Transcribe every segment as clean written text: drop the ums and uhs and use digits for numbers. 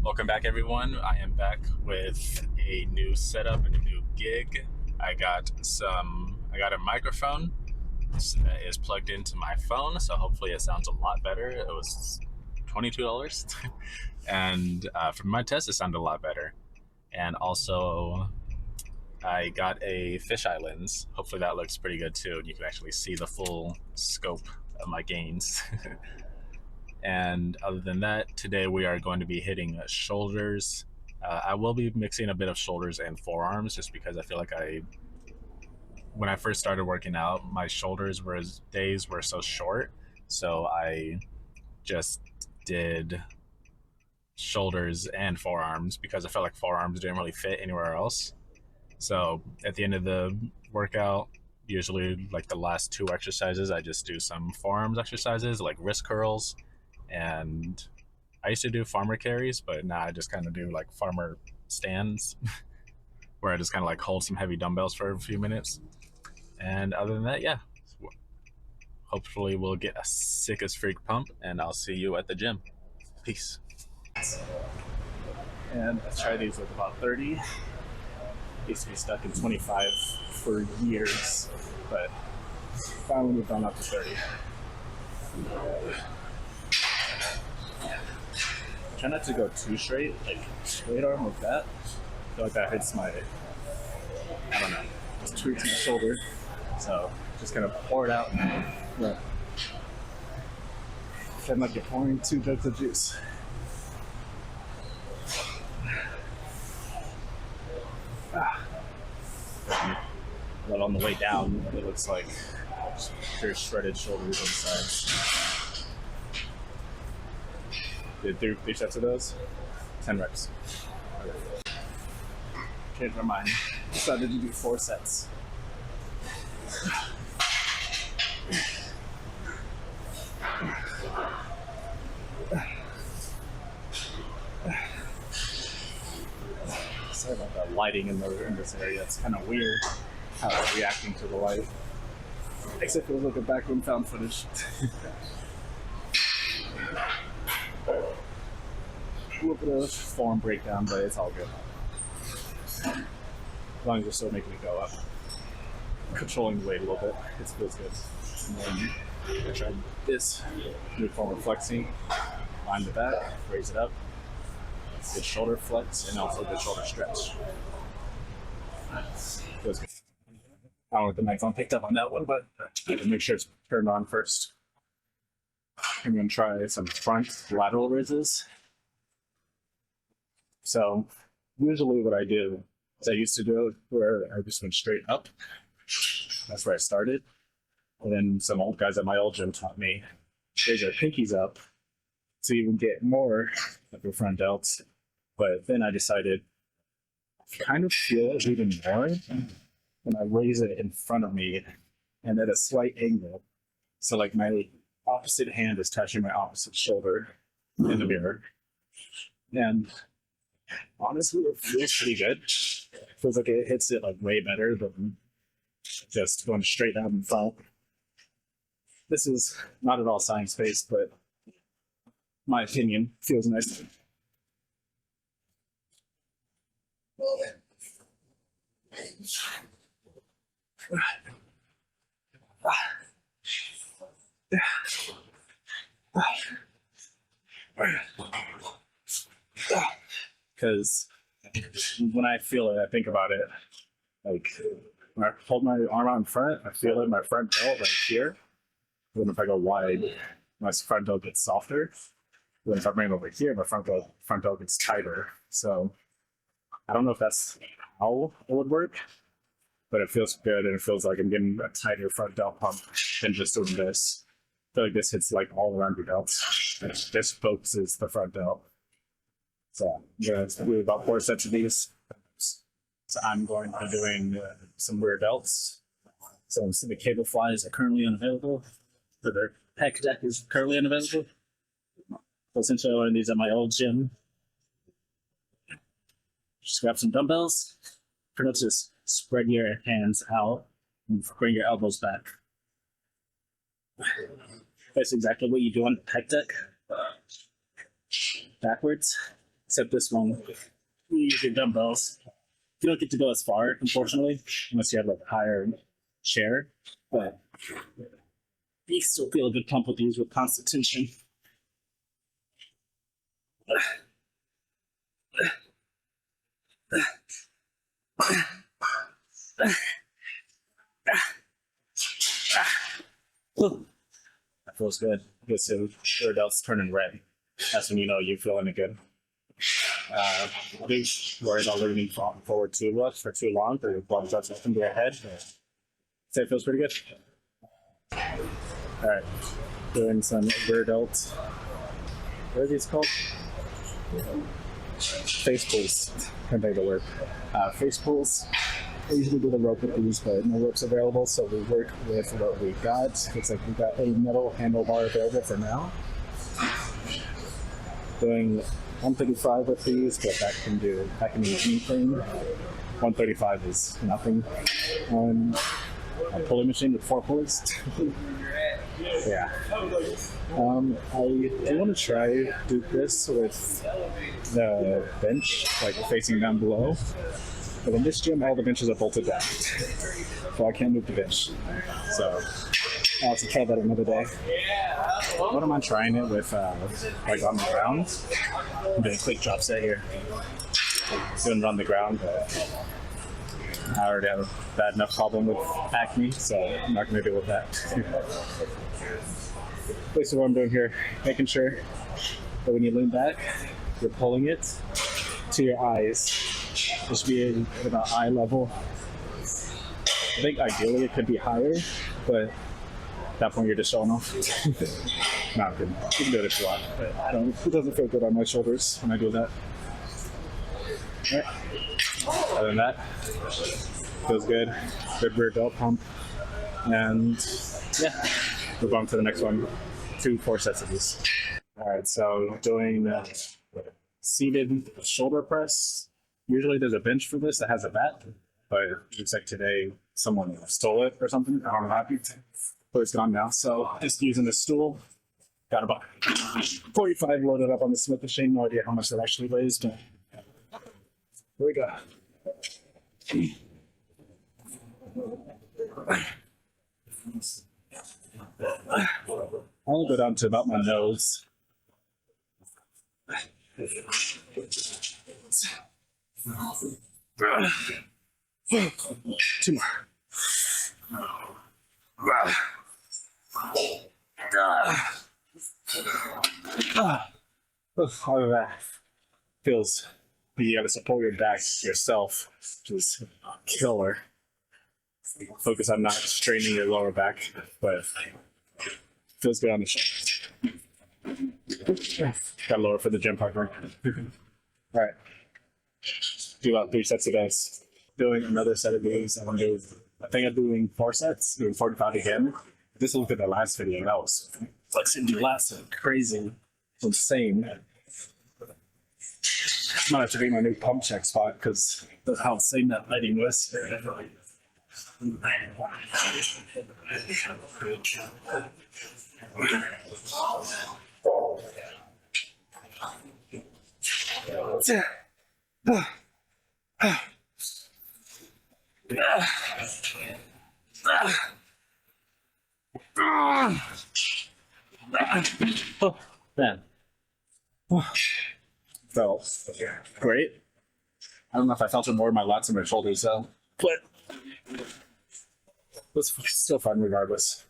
Welcome back, everyone. I am back with a new setup and a new gig. I got a microphone that is plugged into my phone, so hopefully it sounds a lot better. It was $22, and from my test, it sounded a lot better. And also, I got a fisheye lens. Hopefully, that looks pretty good too, and you can actually see the full scope of my gains. And other than that, today we are going to be hitting shoulders. I will be mixing a bit of shoulders and forearms just because I feel like when I first started working out, my days were so short. So I just did shoulders and forearms because I felt like forearms didn't really fit anywhere else. So at the end of the workout, usually like the last two exercises, I just do some forearms exercises like wrist curls, and I used to do farmer carries, but now I just kind of do like farmer stands where I just kind of like hold some heavy dumbbells for a few minutes. And other than that, yeah, hopefully we'll get a sick as freak pump, and I'll see you at the gym. Peace. And I tried these with about 30. Used to be stuck in 25 for years, but finally we've gone up to 30. Try not to go too straight, like straight arm like that. I feel like that hits I don't know, just tweaks my shoulder. So just kind of pour it out. But pretend like you're pouring 2 jugs of juice. But on the way down, it looks like pure shredded shoulders and sides. Did 3 sets of those? 10 reps. Okay. Changed my mind. Decided to do 4 sets. Sorry about that lighting in this area. It's kind of weird how it's reacting to the light. Except it was like a backroom found footage. A little bit of form breakdown, but it's all good. As long as you're still making it go up. Controlling the weight a little bit. It feels good. And then I tried this new form of flexing. Line the back, raise it up. Good shoulder flex and also good shoulder stretch. Feels good. I don't know if the microphone picked up on that one, but I have to make sure it's turned on first. I'm going to try some front lateral raises. So usually what I do is I used to do it where I just went straight up. That's where I started. And then some old guys at my old gym taught me raise your pinkies up to even get more of your front delts. But then I decided I kind of feel it even more when I raise it in front of me and at a slight angle. So like my opposite hand is touching my opposite shoulder in the mirror. And honestly, it feels pretty good. It feels like it hits it like way better than just going straight down in front. This is not at all science-based, but my opinion feels nice. Because when I feel it, I think about it. Like when I hold my arm out in front, I feel it in my front delt right here. Then if I go wide, my front delt gets softer. Then if I bring it over here, my front delt gets tighter. So I don't know if that's how it would work, but it feels good and it feels like I'm getting a tighter front delt pump than just doing this. I feel like this hits like all around your delts. This focuses the front delt. So I'm going to do about 4 sets of these. So I'm going to be doing some rear delts. So the cable flies are currently unavailable. So their pec deck is currently unavailable. So essentially I learned these at my old gym. Just grab some dumbbells. Pretty much just spread your hands out and bring your elbows back. That's exactly what you do on the pec deck. Backwards. except this one, we use your dumbbells. You don't get to go as far, unfortunately, unless you have like a higher share, but you still feel a good pump with these with constant tension. That feels good. Good. So your adults turning red. That's when you know you're feeling it good. Big worried about leaning forward too much for too long, or your blood starts up into your head. Say it feels pretty good. All right, doing some rear adult. What are these called? Face pulls. Can't think of the word. Face pulls. I usually do the rope with these, but no ropes available, so we work with what we got. Looks like we got a metal handlebar available for now. Doing 135 with these, but that can mean anything. 135 is nothing on a pulley machine with 4 pulleys. Yeah. I do want to try do this with the bench, like facing down below. But in this gym, all the benches are bolted down, so I can't move the bench. So I'll have to try that another day. What am I trying it with, like on the ground? I'm doing a quick drop set here. Doing it on the ground, but I already have a bad enough problem with acne, so I'm not going to deal with that. Basically what I'm doing here, making sure that when you lean back, you're pulling it to your eyes. It should be at about eye level. I think ideally it could be higher, but at that point you're just showing off. No, I'm kidding. You can do it if you want, but it doesn't feel good on my shoulders when I do that. All right. Other than that, feels good. Good rear delt pump. And yeah, move on to the next one. 4 sets of these. All right, so doing seated shoulder press. Usually there's a bench for this that has a bat, but it looks like today someone stole it or something. I don't know how it happened, but it's gone now. So just using the stool. Got about 45 loaded up on the Smith machine. No idea how much that actually weighs, but here we go. I'll go down to about my nose. 2 more. All of that feels, you gotta support your back yourself, which is killer. Focus on not straining your lower back, but feels good on the shoulders. Got lower for the gym partner. All right, do about 3 sets of this. Doing another set of these. I think I'm doing 4 sets, doing 45 again. This looked at the last video. That was flexing do last crazy, insane. Might have to be my new pump check spot because that's how insane that lighting was. Oh, man. Felt great. I don't know if I felt it more in my lats or my shoulders, though. But it was still fun regardless.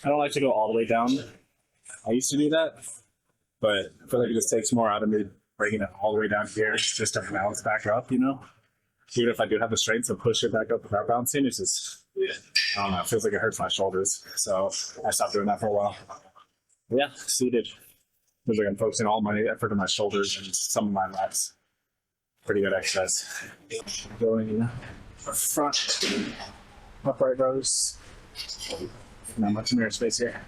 I don't like to go all the way down. I used to do that, but I feel like it just takes more out of me bringing it all the way down here just to balance back up, you know? Even if I do have the strength to push it back up without bouncing, it's just, I don't know, it feels like it hurts my shoulders. So I stopped doing that for a while. But yeah, seated. Feels like I'm focusing all my effort on my shoulders and some of my lats. Pretty good exercise. Going front, upright rows. Not much mirror space here.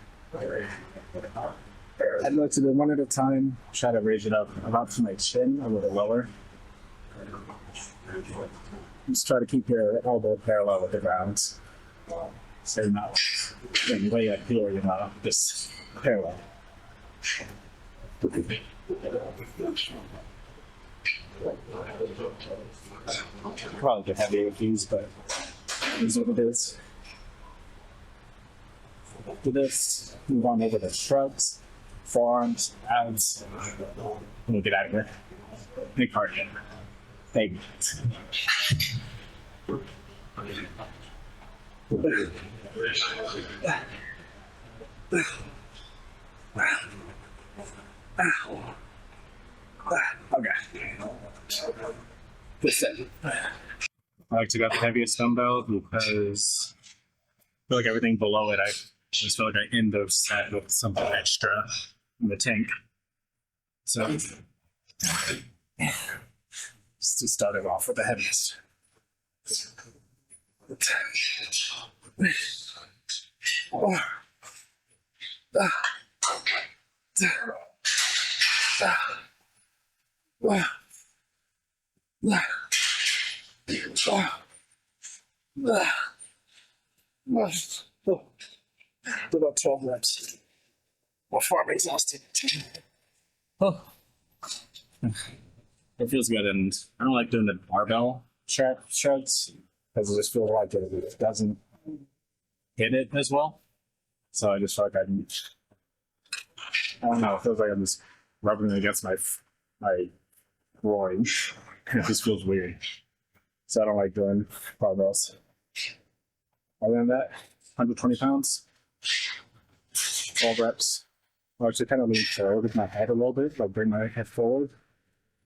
I'd like to do one at a time. Try to raise it up about to my chin, a little lower. Just try to keep your elbow parallel with the ground. So you're not getting way up here, you know, just parallel. Probably get heavier with these, but this is what it is. After this, move on over to shrugs, forearms, abs. We'll get out of here. Big cardio. Thank you. Okay. That's it. I like to go the heaviest dumbbell because I feel like everything below it, I always feel like I end the set with something extra in the tank. So, just to start it off with the heaviest. About 12 reps before I'm exhausted. Oh. It feels good, and I don't like doing the barbell shrugs because it just feels like it doesn't hit it as well. So I just feel like I don't know, it feels like I'm just rubbing it against my groin. It just feels weird. So I don't like doing barbells. Other than that, 120 pounds, 12 reps. I actually kind of lean forward with my head a little bit, like bring my head forward,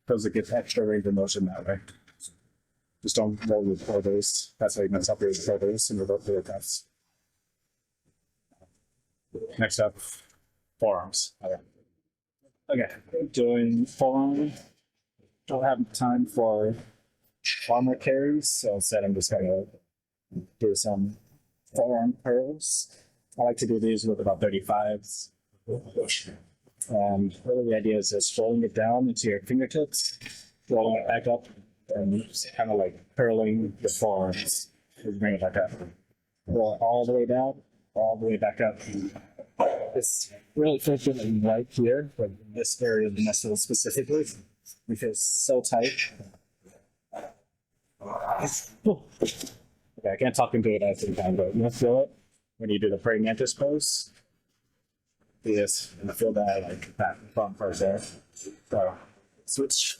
because it gets extra range of motion that way. Just don't roll your shoulders. That's how you mess up your shoulders and your workouts. Next up, forearms. Okay, doing forearm. Don't have time for armor carries, so instead I'm just gonna do some forearm curls. I like to do these with about 35s. And really the idea is just rolling it down into your fingertips, rolling it back up, and just kind of like curling the forearms. Just bring it back up. Roll it all the way down, all the way back up. It's really freaking right here, like this area of the muscle specifically. We feel so tight. Okay, I can't talk into it at the same time, but you feel it when you do the praying mantis pose. Yes, and I feel that like that bump right there. So switch.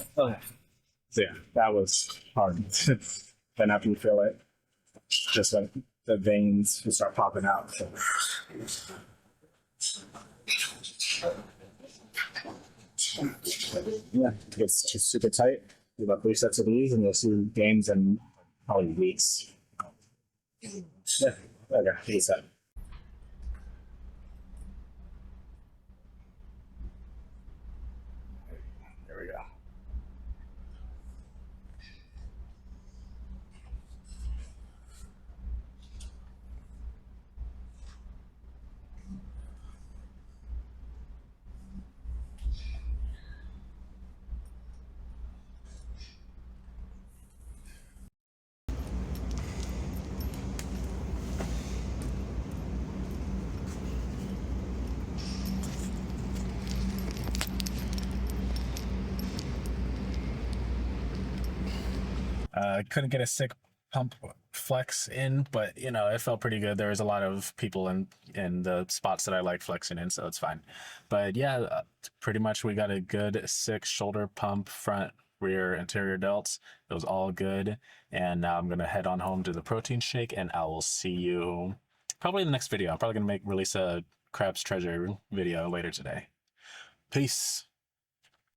Okay. So yeah, that was hard. Then after you feel it, just like the veins will start popping out. So. Yeah, it gets just super tight. Do about 3 sets of these, and you'll see gains in probably weeks. Yeah, okay, here's that. There we go. Couldn't get a sick pump flex in, but you know, it felt pretty good. There was a lot of people in the spots that I like flexing in, so it's fine. But yeah, pretty much we got a good sick shoulder pump, front, rear, interior delts. It was all good. And now I'm gonna head on home to the protein shake, and I will see you probably in the next video. I'm probably gonna release a Crab's Treasure video later today. Peace.